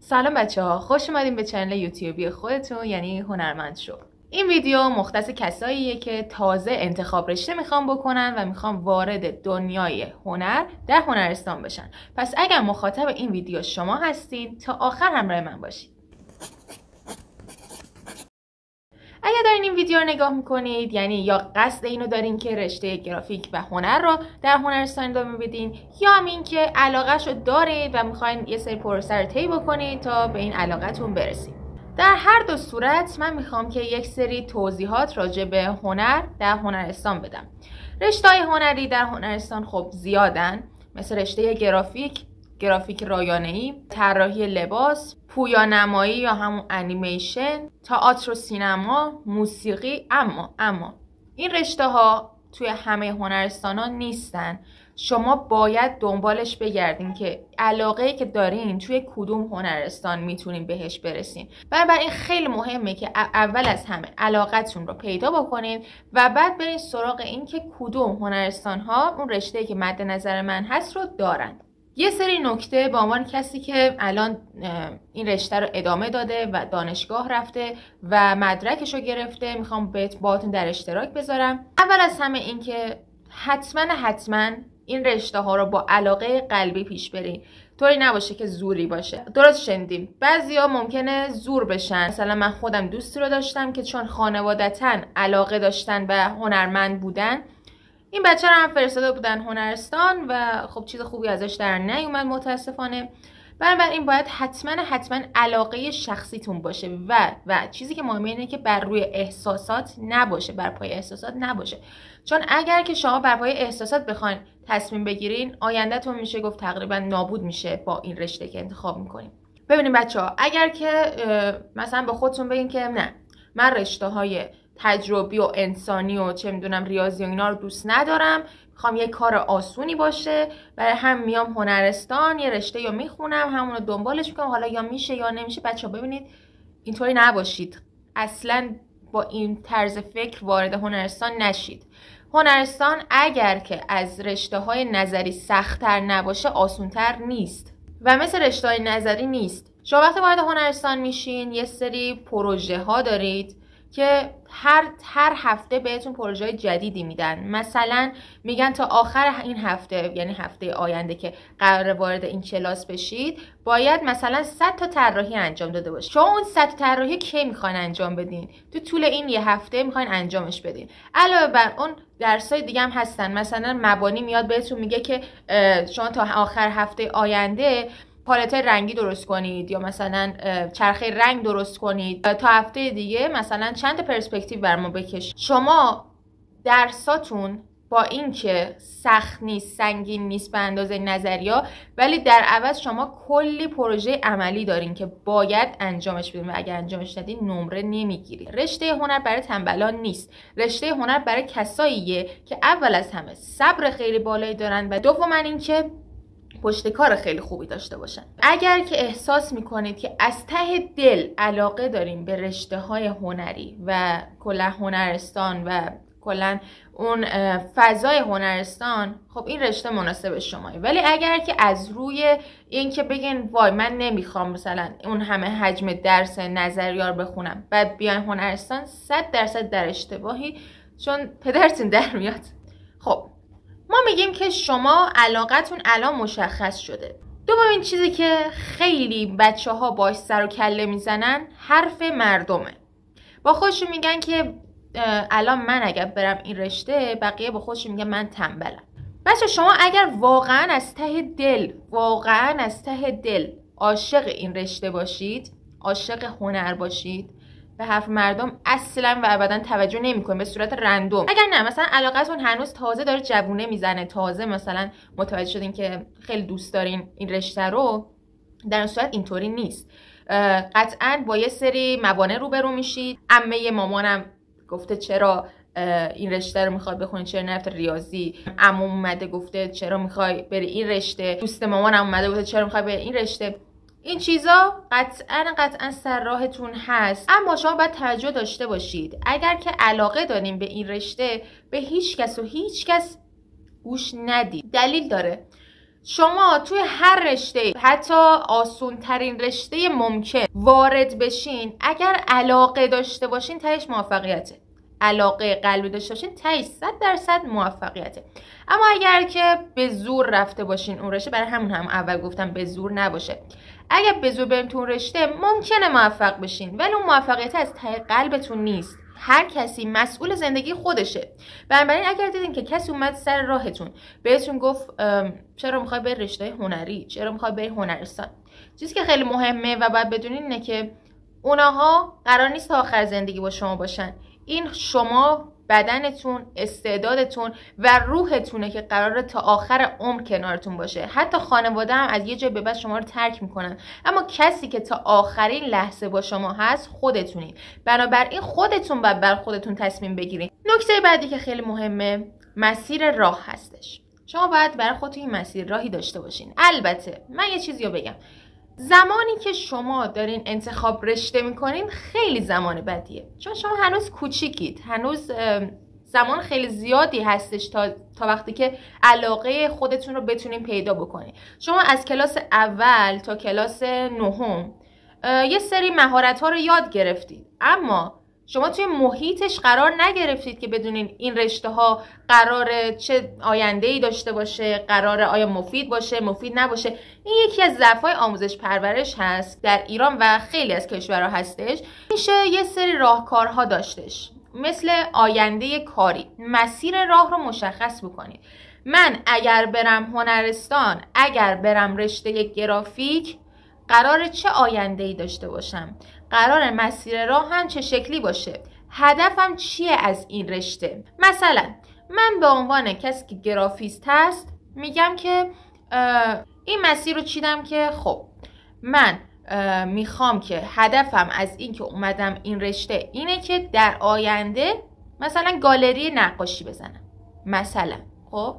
سلام بچه ها، خوش اومدین به چنل یوتیوبی خودتون یعنی هنرمند شو. این ویدیو مختص کساییه که تازه انتخاب رشته میخوام بکنن و میخوام وارد دنیای هنر در هنرستان بشن. پس اگر مخاطب این ویدیو شما هستین تا آخر همراه من باشید. اگر دارین این ویدیو رو نگاه میکنید یعنی یا قصد اینو دارین که رشته گرافیک و هنر رو در هنرستان ادامه بدین یا هم این که علاقه‌شو دارید و میخواین یه سری پروسه رو طی بکنید تا به این علاقتون برسید. در هر دو صورت من میخوام که یک سری توضیحات راجع به هنر در هنرستان بدم. رشته‌های هنری در هنرستان خب زیادن، مثل رشته گرافیک رایانه‌ای، طراحی لباس، پویانمایی یا همون انیمیشن، تئاتر و سینما، موسیقی. اما این رشته ها توی همه هنرستان‌ها نیستن. شما باید دنبالش بگردین که علاقه‌ای که دارین توی کدوم هنرستان میتونین بهش برسین. بنابراین خیلی مهمه که اول از همه علاقتون رو پیدا بکنین و بعد برین سراغ این که کدوم هنرستان‌ها اون رشته‌ای که مد نظر من هست رو دارن. یه سری نکته به عنوان کسی که الان این رشته رو ادامه داده و دانشگاه رفته و مدرکش رو گرفته میخوام باهاتون در اشتراک بذارم. اول از همه این که حتما این رشته ها رو با علاقه قلبی پیش برین، طوری نباشه که زوری باشه. درست شنیدیم، بعضیا ممکنه زور بشن. مثلا من خودم دوستی رو داشتم که چون خانوادتاً علاقه داشتن و هنرمند بودن، این بچه رو هم فرستاده بودن هنرستان و خب چیز خوبی ازش در نیومد متاسفانه. بنابراین باید حتما علاقه شخصیتون باشه و چیزی که مهمه اینه که بر روی احساسات نباشه، بر پای احساسات نباشه. چون اگر که شما بر پای احساسات بخواین تصمیم بگیرین، آیندهتون میشه گفت تقریبا نابود میشه با این رشته که انتخاب میکنین. ببینید بچه‌ها، اگر که مثلا به خودتون بگین که نه، من رشته‌های تجربی و انسانی و چه میدونم ریاضی و اینا رو دوست ندارم، میخوام یه کار آسونی باشه، برای هم میام هنرستان یه رشته رو میخونم، همون رو دنبالش میکنم، حالا یا میشه یا نمیشه. بچه‌ها ببینید اینطوری نباشید، اصلا با این طرز فکر وارد هنرستان نشید. هنرستان اگر که از رشته‌های نظری سخت‌تر نباشه آسون‌تر نیست و مثل رشته‌های نظری نیست. شما وقتی وارد هنرستان میشین یه سری پروژه ها دارید که هر هفته بهتون پروژه جدیدی میدن. مثلا میگن تا آخر این هفته، یعنی هفته آینده که قرار وارد این کلاس بشید، باید مثلا 100 تا طراحی انجام داده باشید. شما اون 100 طراحی کی میخواین انجام بدین؟ تو طول این یه هفته میخواین انجامش بدین. علاوه بر اون درسای دیگه هم هستن. مثلا مبانی میاد بهتون میگه که شما تا آخر هفته آینده پالت رنگی درست کنید یا مثلا چرخه رنگ درست کنید، تا هفته دیگه مثلا چند تا پرسپکتیو بر ما بکشید. شما درساتون با اینکه سخت نیست، سنگین نیست به اندازه نظریا، ولی در عوض شما کلی پروژه عملی دارین که باید انجامش بدین و اگر انجامش ندین نمره نمیگیرید. رشته هنر برای تنبلان نیست. رشته هنر برای کساییه که اول از همه صبر خیلی بالایی دارن و دوم اینکه پشت کار خیلی خوبی داشته باشن. اگر که احساس میکنید که از ته دل علاقه دارین به رشته های هنری و کلا هنرستان و کلا اون فضای هنرستان، خب این رشته مناسب شماه. ولی اگر که از روی این که بگین وای من نمیخوام مثلا اون همه حجم درس نظریار بخونم بعد بیاین هنرستان، 100% در اشتباهی، چون پدرتون در میاد. خب ما میگیم که شما علاقتون الان مشخص شده. دومین چیزی که خیلی بچه ها باش سر و کله میزنن حرف مردمه. با خودشون میگن که الان من اگر برم این رشته، بقیه با خودشون میگن من تنبلم. بچه شما اگر واقعا از ته دل عاشق این رشته باشید، عاشق هنر باشید، به حرف مردم اصلا و ابدا توجه نمی‌کنید به صورت رندوم. اگر نه مثلا علاقتون هنوز تازه داره جوونه میزنه، تازه مثلا متوجه شدین که خیلی دوست دارین این رشته رو، در این صورت اینطوری نیست. قطعا با یه سری موانع روبرو میشید. عمه مامانم گفته چرا این رشته رو میخواد بخونی، چرا نرفت ریاضی. عموم اومده گفته چرا میخوای بری این رشته. دوست مامانم اومده گفته چرا میخوای بری این رشته. این چیزا قطعا سر راهتون هست، اما شما باید توجه داشته باشید. اگر که علاقه دارین به این رشته، به هیچ کس گوش ندید. دلیل داره. شما توی هر رشته، حتی آسون ترین رشته ممکن وارد بشین، اگر علاقه داشته باشین تهش موفقیته. علاقه قلبی داشته باشین تهش 100% موفقیته. اما اگر که به زور رفته باشین اون رشته، برای همون هم اول گفتم به زور نباشه، اگر به زور بریم تو اون رشته ممکنه موفق بشین، ولی اون موفقیت از ته قلبتون نیست. هر کسی مسئول زندگی خودشه. بنابراین اگر دیدین که کسی اومد سر راهتون بهتون گفت چرا میخوای بری رشته هنری، چرا میخوای بری هنرستان، چیزی که خیلی مهمه و باید بدونین اینه که اونها قرار نیست تا آخر زندگی با شما باشن. این شما، بدنتون، استعدادتون و روحتونه که قراره تا آخر عمر کنارتون باشه. حتی خانواده هم از یه جای به بعد شما رو ترک میکنن، اما کسی که تا آخرین لحظه با شما هست خودتونید. بنابراین خودتون باید بر خودتون تصمیم بگیرین. نکته بعدی که خیلی مهمه مسیر راه هستش. شما باید برای خودتون این مسیر راهی داشته باشین. البته من یه چیزی رو بگم، زمانی که شما دارین انتخاب رشته میکنین خیلی زمان بدیه، چون شما هنوز کوچیکید، هنوز زمان خیلی زیادی هستش تا وقتی که علاقه خودتون رو بتونین پیدا بکنین. شما از کلاس اول تا کلاس نهم یه سری مهارت ها رو یاد گرفتید، اما شما توی محیطش قرار نگرفتید که بدونین این رشته ها قراره چه آینده‌ای داشته باشه، قراره آیا مفید باشه، مفید نباشه. این یکی از ضعف‌های آموزش پرورش هست در ایران و خیلی از کشورها هستش. میشه یه سری راهکارها داشتش، مثل آینده کاری. مسیر راه رو مشخص بکنید. من اگر برم هنرستان، اگر برم رشته گرافیک، قراره چه آینده‌ای داشته باشم، قراره مسیر راه هم چه شکلی باشه، هدفم چیه از این رشته. مثلا من به عنوان کسی که گرافیست هست میگم که این مسیر رو چیدم که خب من میخوام که هدفم از این که اومدم این رشته اینه که در آینده مثلا گالری نقاشی بزنم مثلا. خب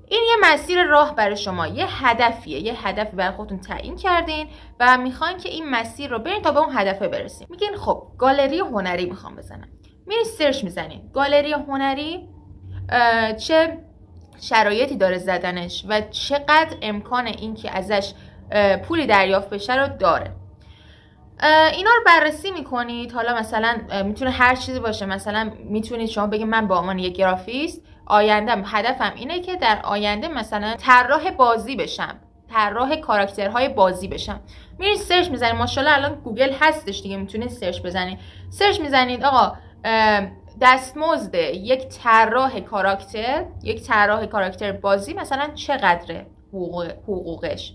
این یه مسیر راه برای شما، یه هدفیه، یه هدفی برای خودتون تعیین کردین و میخواین که این مسیر رو برین تا به اون هدف برسین. میگین خب گالری هنری میخوام بزنم، میرین سرچ میزنین گالری هنری چه شرایطی داره زدنش و چقدر امکان این که ازش پولی دریافت بشه رو داره. اینا رو بررسی میکنید. حالا مثلا میتونه هر چیزی باشه، مثلا میتونید شما بگید من به عنوان یک گرافیست آیندهم هدفم اینه که در آینده مثلا طراح بازی بشم، طراح کاراکترهای بازی بشم. میرید سرچ میزنید، ماشاءالله الان گوگل هستش دیگه، میتونید سرچ بزنید. سرچ میزنید آقا دستمزد یک طراح کاراکتر بازی مثلا چقدره حقوقش.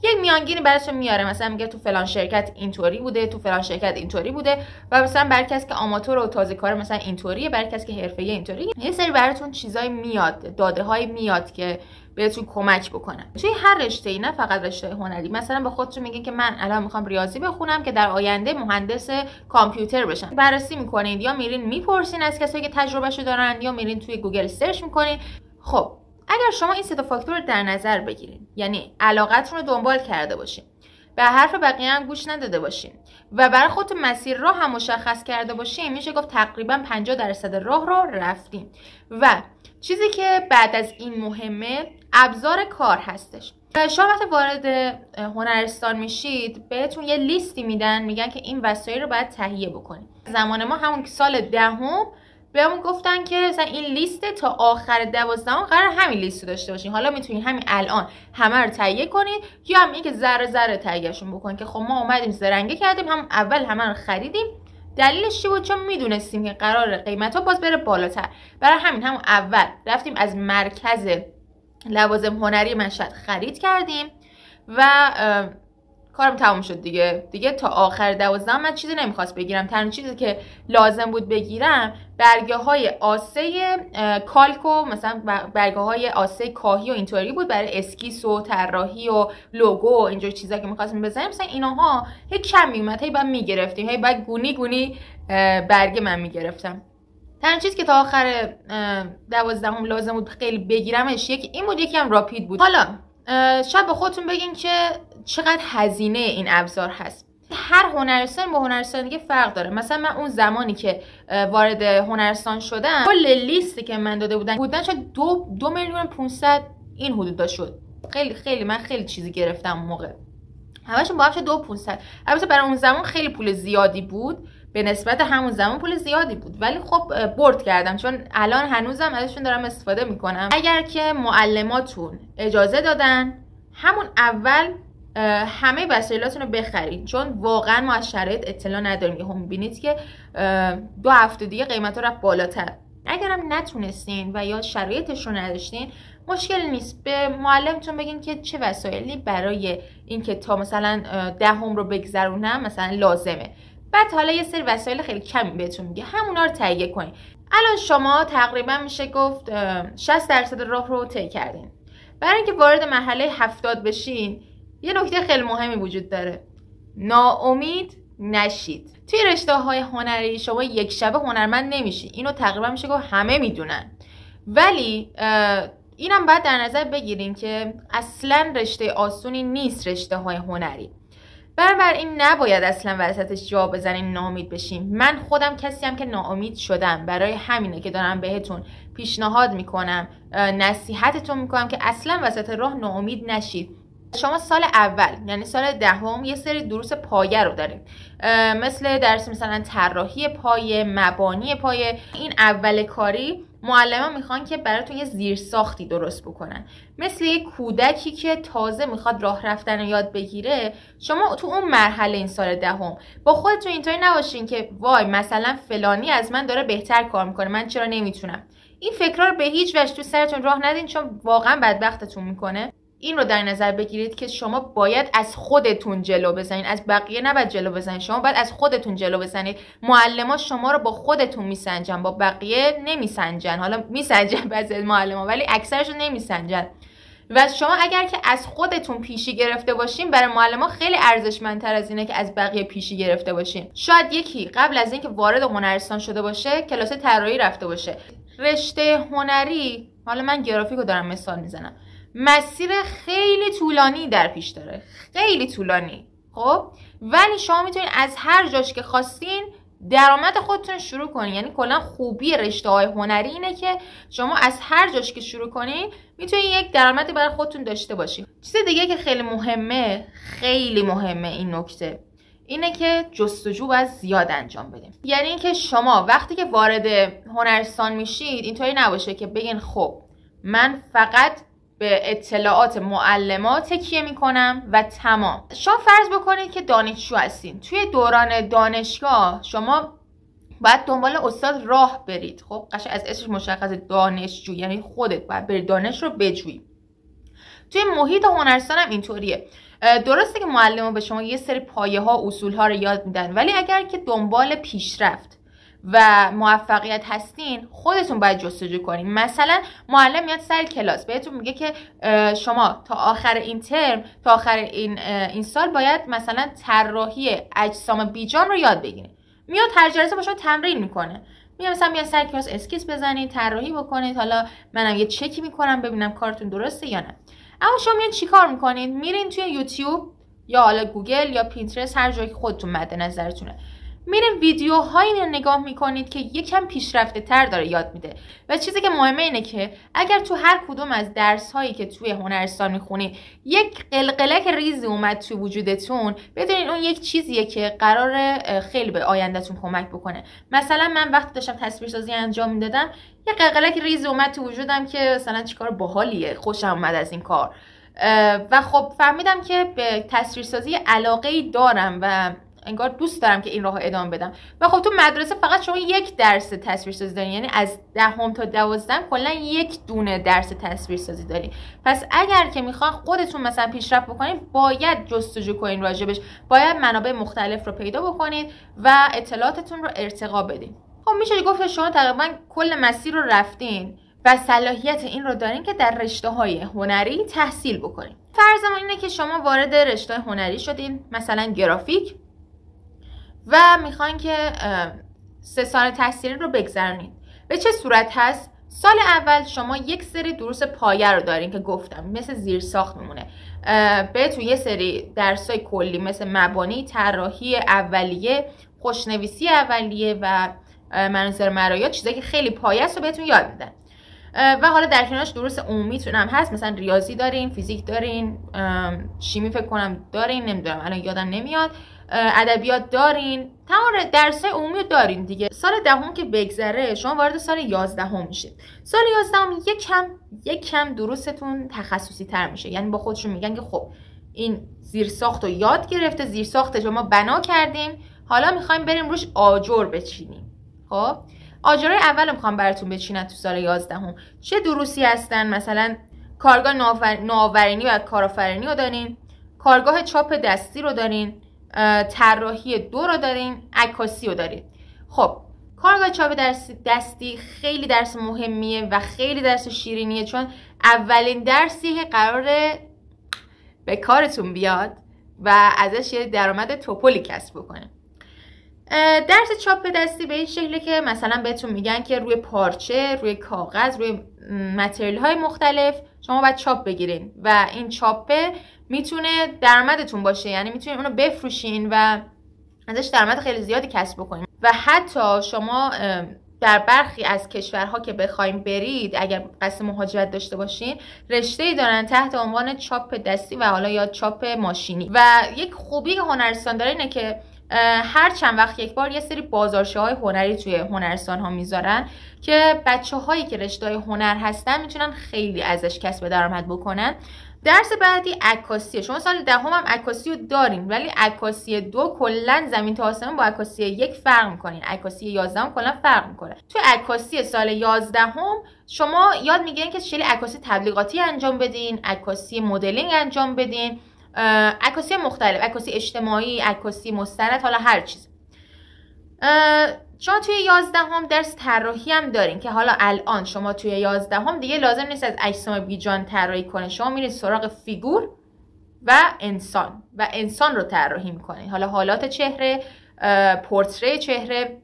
یک میانگینی براتون میاره، مثلا میگه تو فلان شرکت اینطوری بوده، تو فلان شرکت اینطوری بوده، و مثلا برای کسی که آماتور و تازه کار مثلا اینطوریه، برای کسی که حرفه‌ای اینطوری. یه سری براتون چیزای میاد، داده‌های میاد که بهتون کمک بکنه توی هر رشته‌ای، نه فقط رشته هنری. مثلا به خودتون میگین که من الان میخوام ریاضی بخونم که در آینده مهندس کامپیوتر بشم. بررسی میکنید، یا میرین میپرسین از کسایی که تجربهشو دارن، یا میرین توی گوگل سرچ میکنین. خب اگر شما این سه تا فاکتور رو در نظر بگیرین، یعنی علاقتون رو دنبال کرده باشین، به حرف بقیه هم گوش نداده باشین و برای خودتون مسیر راه هم مشخص کرده باشین، میشه گفت تقریبا 50% راه رو رفتین. و چیزی که بعد از این مهمه ابزار کار هستش. شما وقتی وارد هنرستان میشید بهتون یه لیستی میدن، میگن که این وسایل رو باید تهیه بکنید. زمان ما همون سال دهم بهمون گفتن که مثلا این لیست تا آخر 12 قرار همین لیست رو داشته باشین. حالا میتونین همین الان همه رو تهیه کنید، یا هم این که ذره ذره تهیهشون بکنید که خب ما اومدیم زرنگی کردیم، هم اول همه رو خریدیم. دلیلش چی بود؟ چون میدونستیم که قرار قیمت ها باز بره بالاتر. برای همین همون اول رفتیم از مرکز لوازم هنری مشهد خرید کردیم و کارم تموم شد دیگه تا آخر 12 من چیزی نمیخواست بگیرم. تنها چیزی که لازم بود بگیرم برگه های آسه کالک و مثلا برگه های آسه کاهی و اینطوری بود برای اسکیس و طراحی و لوگو و اینجور چیزا که میخواستیم بزنیم. مثلا ایناها هی کم میومد، هی بعد میگرفتیم، هی بعد گونی برگه من میگرفتم. تنها چیزی که تا آخر 12 لازم بود خیلی بگیرمش یکی این بود، یکی هم راپید بود. حالا شاید به خودتون بگین که چقدر هزینه این2 هست. هر هنرستان با هنرستان دیگه فرق داره. مثلا من اون زمانی که وارد هنرستان شدم کل لیستی که من داده بودن شد 2,500,000 این حدودا شد. خیلی من خیلی چیزی گرفتم اون موقع، همشون با هم شد 2500. البته برای اون زمان خیلی پول زیادی بود، به نسبت همون زمان پول زیادی بود، ولی خب برد کردم چون الان هنوزم ازشون دارم استفاده میکنم. اگر که معلماتون اجازه دادن همون اول همه وسایلاتون رو بخرید، چون واقعا ما از شرایط اطلاع نداریم. یهو میبینید که 2 هفته دیگه قیمتا رفت بالاتر. اگرم نتونستین و یا شرایطش رو نداشتین مشکل نیست، به معلمتون بگین که چه وسایلی برای اینکه تا مثلا 10 رو بگذرونم مثلا لازمه. بعد حالا یه سری وسایل خیلی کمی بهتون میگه، همونا رو تهیه کنین. الان شما تقریبا میشه گفت 60% راه رو طی کردین. برای اینکه وارد مرحله 70 بشین یه نکته خیلی مهمی وجود داره، ناامید نشید. توی رشته‌های هنری شما یک شبه هنرمند نمیشی، اینو تقریبا میشه گفت همه میدونن، ولی اینم باید در نظر بگیرین که اصلا رشته آسونی نیست رشته‌های هنری. بنابراین نباید اصلا وسطش جا بزنین ناامید بشین. من خودم کسیم که ناامید شدم، برای همینه که دارم بهتون پیشنهاد میکنم، نصیحتتون میکنم که اصلا وسط راه ناامید نشید. شما سال اول یعنی سال 10 یه سری دروس پایه رو دارید، مثل درس مثلا طراحی پایه، مبانی پایه. این اول کاری معلمان میخوان که براتون یه زیرساختی درست بکنن، مثل یه کودکی که تازه میخواد راه رفتن رو یاد بگیره. شما تو اون مرحله این سال 10 با خودتون اینطوری نباشین که وای مثلا فلانی از من داره بهتر کار میکنه، من چرا نمیتونم. این فکرها رو به هیچ وجه تو سرتون راه ندین، چون واقعا بدبختتون میکنه. این رو در نظر بگیرید که شما باید از خودتون جلو بزنید، از بقیه نباید جلو بزنید. شما باید از خودتون جلو بزنید. معلما شما رو با خودتون میسنجن، با بقیه نمیسنجن. حالا میسنجن بعضی معلما ولی اکثرشون نمیسنجن. و شما اگر که از خودتون پیشی گرفته باشین، برای معلما خیلی ارزشمندتر از اینه که از بقیه پیشی گرفته باشین. شاید یکی قبل از اینکه وارد هنرستان شده باشه کلاس طراحی رفته باشه. رشته هنری، حالا من گرافیکو دارم مثال میزنم، مسیر خیلی طولانی در پیش داره، خیلی طولانی. خب ولی شما میتونید از هر جاش که خواستین درآمد خودتون شروع کنین. یعنی کلا خوبی رشته‌های هنری اینه که شما از هر جاش که شروع کنین میتونید یک درآمدی برای خودتون داشته باشین. چیز دیگه که خیلی مهمه این نکته اینه که جستجو باید زیاد انجام بدیم. یعنی اینکه شما وقتی که وارد هنرستان میشید اینطوری نباشه که بگین خب من فقط به اطلاعات معلم‌ها تکیه میکنم و تمام. شما فرض بکنید که دانشجو هستین. توی دوران دانشگاه شما باید دنبال استاد راه برید. خب قشنگ از اسمش مشخصه، دانشجو یعنی خودت باید بری دانش رو بجویی. توی محیط هنرستان هم اینطوریه. درسته که معلم‌ها به شما یه سری پایه‌ها، اصول‌ها رو یاد میدن، ولی اگر که دنبال پیشرفت و موفقیت هستین خودتون باید جستجو کنین. مثلا معلم میاد سر کلاس بهتون میگه که شما تا آخر این ترم، تا آخر این سال باید مثلا طراحی اجسام بیجان رو یاد بگیرید. میاد هر جلسه با شما تمرین میکنه، میاد مثلا میاد سر کلاس اسکیس بزنید، طراحی بکنید، حالا منم یه چکی میکنم ببینم کارتون درسته یا نه. اما شما میاد چیکار میکنید؟ میرین توی یوتیوب یا حالا گوگل یا پینترست، هر جایی که خودتون مد نظرتونه، میرین ویدیوهایی رو نگاه میکنید که یکم پیشرفته تر داره یاد میده. و چیزی که مهمه اینه که اگر تو هر کدوم از درس هایی که توی هنرستان میخونید یک قلقلک ریزی اومد توی وجودتون، بدونین اون یک چیزیه که قراره خیلی به آیندهتون کمک بکنه. مثلا من وقتی داشتم تصویرسازی انجام میدادم یه قلقلک ریزی اومد تو وجودم که مثلا چیکار باحالیه، خوشم اومد از این کار و خب فهمیدم که به تصویرسازی علاقه‌ای دارم و انگار دوست دارم که این راهو ادامه بدم. و خب تو مدرسه فقط شما یک درس تصویرسازی دارین، یعنی از 10 تا 12 کلا یک دونه درس تصویرسازی دارین. پس اگر که میخوان خودتون مثلا پیشرفت بکنین باید جستجو کنین راجبش، باید منابع مختلف رو پیدا بکنید و اطلاعاتتون رو ارتقا بدین. خب میشه گفت شما تقریبا کل مسیر رو رفتین و صلاحیت این رو دارین که در رشته‌های هنری تحصیل بکنین. فرضمون اینه که شما وارد رشته هنری شدین، مثلا گرافیک، و میخواین که 3 سال تحصیلی رو بگذرونید. به چه صورت هست؟ سال اول شما یک سری دروس پایه رو دارین که گفتم مثل زیرساخت میمونه. بهتون یه سری درسای کلی مثل مبانی، طراحی اولیه، خوشنویسی اولیه و مناظر مرئیات، چیزایی که خیلی پایه است رو بهتون یاد میدن. و حالا در کنارش دروس عمومیتون هم هست، مثلا ریاضی دارین، فیزیک دارین، شیمی فکر کنم دارین، نمیدونم الان یادم نمیاد، ادبیات دارین، تمام درس‌های عمومی دارین دیگه. سال دهم که بگذره شما وارد سال 11 میشید. سال 11 یک کم دروستون تخصصی تر میشه، یعنی با خودشون میگن که خب این زیرساخت رو یاد گرفته، زیرساخت شما بنا کردیم، حالا میخوایم بریم روش آجر بچینیم. خب آجرای اول میخوام براتون بچینن تو سال 11. چه دروسی هستن؟ مثلا کارگاه نوآورینی و کارآفرینی رو دارین، کارگاه چاپ دستی رو دارین، طراحی 2 رو دارین، عکاسی رو دارین. خب کارگاه چاپ دستی خیلی درس مهمیه و خیلی درس شیرینیه، چون اولین درسی که قراره به کارتون بیاد و ازش یه درآمد توپلی کسب بکنه. درس چاپ دستی به این شکلی که مثلا بهتون میگن که روی پارچه، روی کاغذ، روی متریال های مختلف شما باید چاپ بگیرین و این چاپه میتونه درآمدتون باشه، یعنی میتونین اونو بفروشین و ازش درآمد خیلی زیادی کسب بکنین. و حتی شما در برخی از کشورها که بخوایم برید، اگر قصد مهاجرت داشته باشین، رشته‌ای دارن تحت عنوان چاپ دستی و حالا یا چاپ ماشینی. و یک خوبی که هنرستان داره اینه که هر چند وقت یک بار یه سری بازارچه‌های هنری توی هنرستان ها میذارن که بچه‌هایی که رشته‌های هنر هستن میتونن خیلی ازش کسب درآمد بکنن. درس بعدی عکاسیه. شما سال دهم هم عکاسی رو دارین، ولی عکاسی 2 کلا زمین تا آسمون با عکاسی 1 فرق میکنین. عکاسی 11 هم کلا فرق میکنه. توی عکاسی سال 11 شما یاد میگیرین که چجوری عکاسی تبلیغاتی انجام بدین، عکاسی مدلینگ انجام بدین، عکاسی مختلف، عکاسی اجتماعی، عکاسی مستند، حالا هر چیز. شما توی 11 درس طراحی هم دارین که حالا الان شما توی 11 دیگه لازم نیست از اجسام بیجان طراحی کنین، شما میرید سراغ فیگور و انسان رو طراحی میکنین. حالا حالات چهره، پورتری چهره،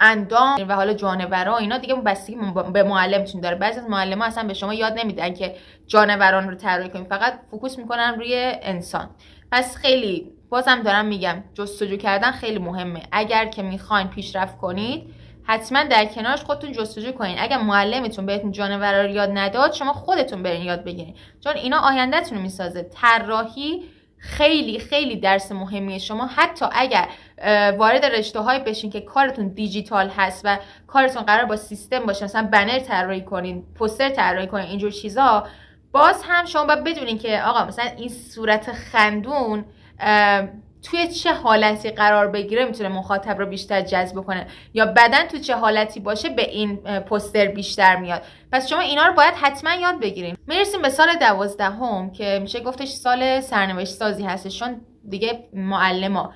اندام و حالا جانورا، اینا دیگه بستگی به معلمتون داره. بعضی از معلم‌ها اصلا به شما یاد نمیدن که جانوران رو طراحی کنین، فقط فوکوس میکنن روی انسان. پس خیلی بازم دارم میگم جستجو کردن خیلی مهمه. اگر که میخواین پیشرفت کنید حتما در کنارش خودتون جستجو کنین. اگر معلمتون بهتون جانورا رو یاد نداد، شما خودتون برین یاد بگیرین، چون اینا آیندهتون رو میسازه. طراحی خیلی خیلی درس مهمیه. شما حتی اگر وارد رشته‌های بشین که کارتون دیجیتال هست و کارتون قرار با سیستم باشه، مثلا بنر طراحی کنین، پوستر طراحی کنین، اینجور چیزا، باز هم شما باید بدونین که آقا مثلا این صورت خندون توی چه حالتی قرار بگیره میتونه مخاطب رو بیشتر جذب کنه، یا بدن تو چه حالتی باشه به این پوستر بیشتر میاد. پس شما اینا رو باید حتما یاد بگیرین. میرسیم به سال 12 که میشه گفتش سال سرنوشت سازی هستش، چون دیگه معلما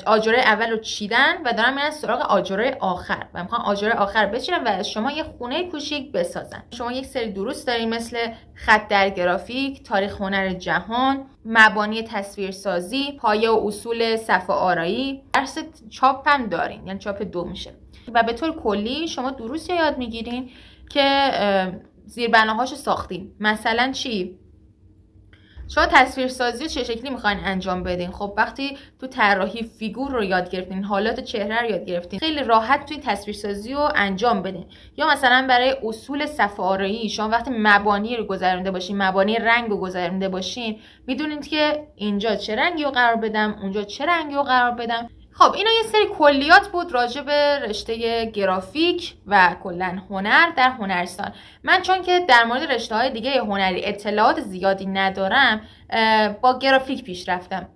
آجرای اول رو چیدن و دارن میرن سراغ آجرای آخر و میخوان آجرای آخر بچینن و از شما یه خونه کوچیک بسازن. شما یک سری دروس دارین مثل خط در گرافیک، تاریخ هنر جهان، مبانی تصویرسازی، پایه و اصول صفحه آرایی، درس چاپ هم دارین، یعنی چاپ 2 میشه. و به طور کلی شما دروسی یاد میگیرین که زیربناهاشو ساختین. مثلا چی؟ شما تصویرسازی چه شکلی میخواین انجام بدین؟ خب وقتی تو طراحی فیگور رو یاد گرفتین، حالات چهره رو یاد گرفتین، خیلی راحت توی تصویرسازی رو انجام بدین. یا مثلا برای اصول صفحه آرایی شما وقتی مبانی رو گذرونده باشین، مبانی رنگ رو گذرونده باشین، میدونید که اینجا چه رنگی رو قرار بدم، اونجا چه رنگی رو قرار بدم. خب اینا یه سری کلیات بود راجع به رشته گرافیک و کلا هنر در هنرستان. من چون که در مورد رشته‌های دیگه هنری اطلاعات زیادی ندارم، با گرافیک پیش رفتم.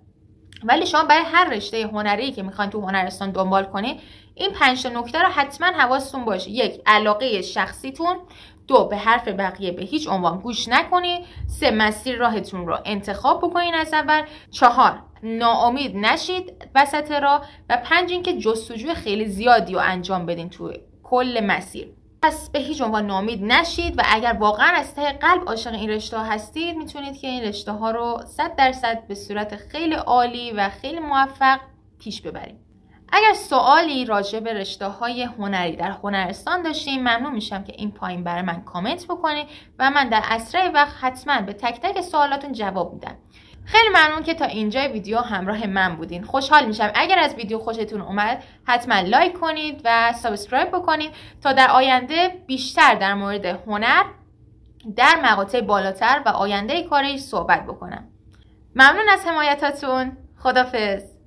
ولی شما برای هر رشته هنری که میخواین تو هنرستان دنبال کنید، این 5 نکته رو حتما حواستون باشه. 1. علاقه شخصیتون. 2. به حرف بقیه به هیچ عنوان گوش نکنید. 3. مسیر راهتون رو انتخاب بکنین از اول. 4. ناامید نشید وسط راه. و 5. اینکه جستجوی خیلی زیادی رو انجام بدین تو کل مسیر. پس به هیچ عنوان ناامید نشید و اگر واقعا از ته قلب عاشق این رشته ها هستید، میتونید که این رشته ها رو 100% به صورت خیلی عالی و خیلی موفق پیش ببرید. اگر سوالی راجع به رشته‌های هنری در هنرستان داشتین، ممنون میشم که این پایین برای من کامنت بکنید و من در اسرع وقت حتما به تک تک سوالاتون جواب میدم. خیلی ممنون که تا اینجای ویدیو همراه من بودین. خوشحال میشم اگر از ویدیو خوشتون اومد حتما لایک کنید و سابسکرایب بکنید تا در آینده بیشتر در مورد هنر در مقاطع بالاتر و آینده کارش صحبت بکنم. ممنون از حمایتاتون. خداحافظ.